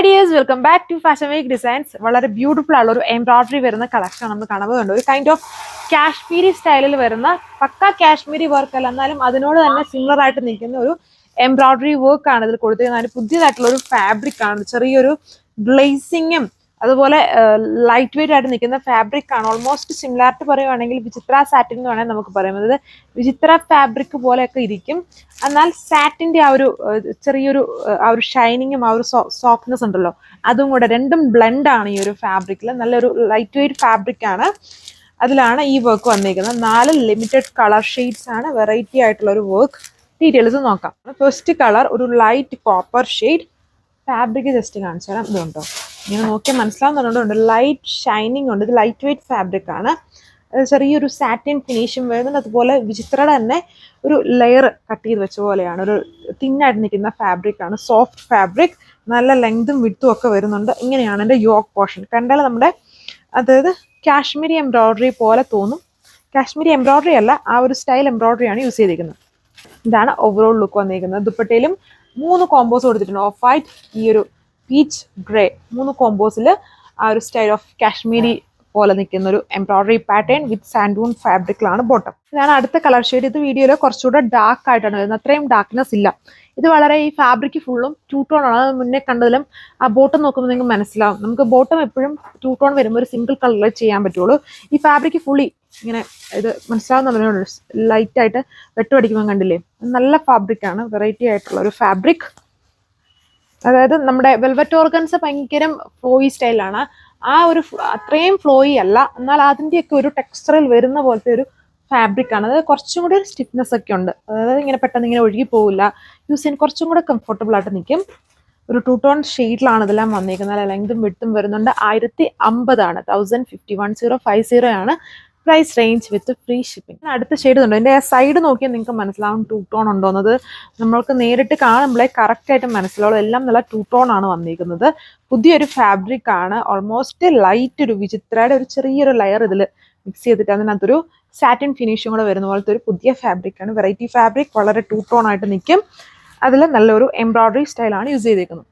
Hi dears, welcome back to Fashion Week Designs. വളരെ beautiful ആയുള്ള ഒരു എംബ്രോയിഡറി വരുന്ന കളക്ഷൻ നമ്മൾ കാണുന്നുണ്ട്. ഒരു കൈൻഡ് ഓഫ് കാശ്മീരി സ്റ്റൈലിൽ വരുന്ന പക്ക കാശ്മീരി വർക്ക് അല്ല, എന്നാലും അതിനോട് തന്നെ സിമിലർ ആയിട്ട് നിൽക്കുന്ന ഒരു എംബ്രോയിഡറി വർക്ക് ആണ് ഇതിൽ കൊടുത്തിരിക്കുന്നത്. പുതിയതായിട്ടുള്ള ഒരു ഫാബ്രിക് ആണ്, ചെറിയൊരു ഗ്ലേസിങ്ങും അതുപോലെ ലൈറ്റ് വെയിറ്റ് ആയിട്ട് നിൽക്കുന്ന ഫാബ്രിക് ആണ്. ഓൾമോസ്റ്റ് സിമിലാരിറ്റി പറയുവാണെങ്കിൽ വിചിത്ര സാറ്റിൻ എന്ന് വേണമെങ്കിൽ നമുക്ക് പറയാം. അതായത് വിചിത്ര ഫാബ്രിക് പോലെയൊക്കെ ഇരിക്കും, എന്നാൽ സാറ്റിൻ്റെ ആ ഒരു ചെറിയൊരു ഷൈനിങ്ങും ആ ഒരു സോഫ്റ്റ്നെസ് ഉണ്ടല്ലോ, അതും കൂടെ രണ്ടും ബ്ലെൻഡ് ആണ് ഈ ഒരു ഫാബ്രിക്കിൽ. നല്ലൊരു ലൈറ്റ് വെയിറ്റ് ഫാബ്രിക് ആണ്. അതിലാണ് ഈ വർക്ക് വന്നിരിക്കുന്നത്. 4 ലിമിറ്റഡ് കളർ ഷെയ്ഡ്സ് ആണ്, വെറൈറ്റി ആയിട്ടുള്ള ഒരു വർക്ക്. ഡീറ്റെയിൽസ് നോക്കാം. ഫസ്റ്റ് കളർ ഒരു light copper shade. Fabric just കാണിച്ചു തരാം. ഇതുണ്ടോ, ഇങ്ങനെ നോക്കിയാൽ മനസ്സിലാവുന്നുണ്ട്. ലൈറ്റ് ഷൈനിങ് ഉണ്ട്. ഇത് ലൈറ്റ് വെയിറ്റ് ഫാബ്രിക് ആണ്. ചെറിയൊരു സാറ്റിൻ ഫിനിഷും വരുന്നുണ്ട്. അതുപോലെ വിചിത്രയുടെ തന്നെ ഒരു ലെയർ കട്ട് ചെയ്ത് വെച്ച പോലെയാണ്. ഒരു തിന്നായിട്ട് നിൽക്കുന്ന ഫാബ്രിക് ആണ്. സോഫ്റ്റ് ഫാബ്രിക്, നല്ല ലെങ്തും വിഡ്ത്തും ഒക്കെ വരുന്നുണ്ട്. ഇങ്ങനെയാണ് എൻ്റെ യോക്ക് പോർഷൻ. കണ്ടാൽ നമ്മുടെ അതായത് കാശ്മീരി എംബ്രോയിഡറി പോലെ തോന്നും. കാശ്മീരി എംബ്രോയിഡറി അല്ല, ആ ഒരു സ്റ്റൈൽ എംബ്രോയിഡറിയാണ് യൂസ് ചെയ്തിരിക്കുന്നത്. ഇതാണ് ഓവറോൾ ലുക്ക് വന്നിരിക്കുന്നത്. ദുപ്പട്ടയിലും 3 കോമ്പോസ് കൊടുത്തിട്ടുണ്ട്. ഓഫ് വൈറ്റ്, ഈ ഒരു പീച്ച് ഗ്രേ, 3 കോമ്പോസിൽ ആ ഒരു സ്റ്റൈൽ ഓഫ് കാശ്മീരി പോലെ നിൽക്കുന്ന ഒരു എംബ്രോയിഡറി പാറ്റേൺ വിത്ത് സാൻഡൂൺ ഫാബ്രിക്കിലാണ് ബോട്ടം. ഇതാണ് അടുത്ത കളർ ഷെയ്ഡ്. ഇത് വീഡിയോയിൽ കുറച്ചുകൂടെ ഡാർക്ക് ആയിട്ടാണ് വരുന്നത്, അത്രയും ഡാർക്ക്നെസ് ഇല്ല. ഇത് വളരെ ഈ ഫാബ്രിക് ഫുള്ളും 2 ടോൺ ആണ്. അത് മുന്നേ കണ്ടതിലും ആ ബോട്ടം നോക്കുമ്പോൾ നിങ്ങൾക്ക് മനസ്സിലാവും. നമുക്ക് ബോട്ടം എപ്പോഴും 2 ടോൺ വരുമ്പോൾ ഒരു സിംഗിൾ കളറിൽ ചെയ്യാൻ പറ്റുള്ളൂ. ഈ ഫാബ്രിക് ഫുള്ളി ഇങ്ങനെ ഇത് മനസ്സിലാവുന്ന ലൈറ്റായിട്ട് വെട്ടുപടിക്കുമ്പോൾ കണ്ടില്ലേ, നല്ല ഫാബ്രിക്കാണ്. വെറൈറ്റി ആയിട്ടുള്ള ഒരു ഫാബ്രിക്. അതായത് നമ്മുടെ വെൽവെറ്റ് ഓർഗൻസ് ഭയങ്കര ഫ്ലോയി സ്റ്റൈലാണ്. ആ ഒരു അത്രയും ഫ്ലോയി അല്ല, എന്നാൽ അതിൻ്റെയൊക്കെ ഒരു ടെക്സ്ചറിൽ വരുന്ന പോലത്തെ ഒരു ഫാബ്രിക് ആണ്. അതായത് കുറച്ചും കൂടി സ്റ്റിഫ്നെസ് ഒക്കെ ഉണ്ട്. അതായത് ഇങ്ങനെ പെട്ടെന്ന് ഇങ്ങനെ ഒഴുകി പോകില്ല. യൂസ് ചെയ്യാൻ കുറച്ചും കൂടെ കംഫർട്ടബിൾ ആയിട്ട് നിൽക്കും. ഒരു 2 ടോൺ ഷെയ്ഡിലാണ് ഇതെല്ലാം വന്നിരിക്കുന്നത്. ലെങ്തും വിഡ്ത്തും വരുന്നുണ്ട്. 1050 ആണ്. 1050 ആണ് price range with free shipping. അടുത്ത ഷെയ്ഡ് ഉണ്ട്. എൻ്റെ സൈഡ് നോക്കിയാൽ നിങ്ങൾക്ക് മനസ്സിലാവും 2 ടോൺ ഉണ്ടോന്നത്. നമ്മൾക്ക് നേരിട്ട് കാണുമ്പോഴേ കറക്റ്റായിട്ട് മനസ്സിലാവും. എല്ലാം നല്ല 2 ടോൺ ആണ് വന്നിരിക്കുന്നത്. പുതിയൊരു ഫാബ്രിക് ആണ്. ഓൾമോസ്റ്റ് ലൈറ്റ് ഒരു വിചിത്രയുടെ ഒരു ചെറിയൊരു ലെയർ ഇതിൽ മിക്സ് ചെയ്തിട്ട് അതിനകത്തൊരു സാറ്റിൻ ഫിനിഷും കൂടെ വരുന്ന പോലത്തെ ഒരു പുതിയ ഫാബ്രിക് ആണ്. വെറൈറ്റി ഫാബ്രിക്, വളരെ 2 ടോൺ ആയിട്ട് നിൽക്കും. അതിൽ നല്ലൊരു എംബ്രോയിഡറി സ്റ്റൈലാണ് യൂസ് ചെയ്തിരിക്കുന്നത്.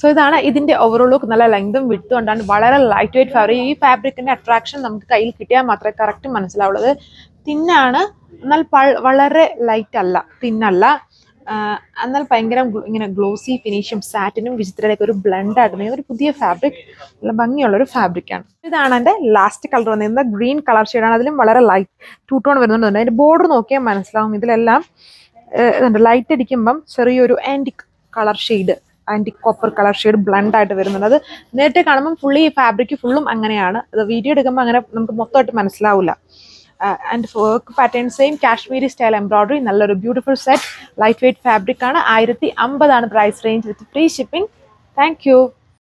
സോ ഇതാണ് ഇതിൻ്റെ ഓവറോൾ ലുക്ക്. നല്ല ലെങ്തും വിഡ്ത്തും കൊണ്ടാണ്. വളരെ ലൈറ്റ് വെയിറ്റ് ഫാബ്രിക്. ഈ ഫാബ്രിക്കിൻ്റെ അട്രാക്ഷൻ നമുക്ക് കയ്യിൽ കിട്ടിയാൽ മാത്രമേ കറക്റ്റ് മനസ്സിലാവുള്ളൂ. തിന്നാണ്, എന്നാൽ വളരെ ലൈറ്റ് അല്ല, തിന്നല്ല, എന്നാൽ ഭയങ്കര ഇങ്ങനെ ഗ്ലോസി ഫിനിഷും സാറ്റിനും വിചിത്രയിലേക്ക് ഒരു ബ്ലെൻഡ് ആയിട്ട് ഒരു പുതിയ ഫാബ്രിക്, നല്ല ഭംഗിയുള്ളൊരു ഫാബ്രിക്കാണ്. ഇതാണ് എൻ്റെ ലാസ്റ്റ് കളർ വന്നിരുന്നത്. ഗ്രീൻ കളർ ഷെയ്ഡാണ്. അതിലും വളരെ ലൈറ്റ് 2 ടോൺ വരുന്നുണ്ട്. അതിൻ്റെ ബോർഡർ നോക്കിയാൽ മനസ്സിലാവും. ഇതിലെല്ലാം ഇതുണ്ട്. ലൈറ്റ് അടിക്കുമ്പം ചെറിയൊരു antique colour shade, antique copper colour shade blend ആയിട്ട് വരുന്നുണ്ട്. അത് നേരിട്ട് കാണുമ്പം ഫുള്ളി ഈ ഫാബ്രിക് ഫുള്ളും അങ്ങനെയാണ്. അത് വീഡിയോ എടുക്കുമ്പോൾ അങ്ങനെ നമുക്ക് മൊത്തമായിട്ട് മനസ്സിലാവില്ല. And work pattern same Kashmiri style embroidery. നല്ലൊരു beautiful set, light weight fabric ആണ്. 1050 ആണ് price range with free shipping. Thank U.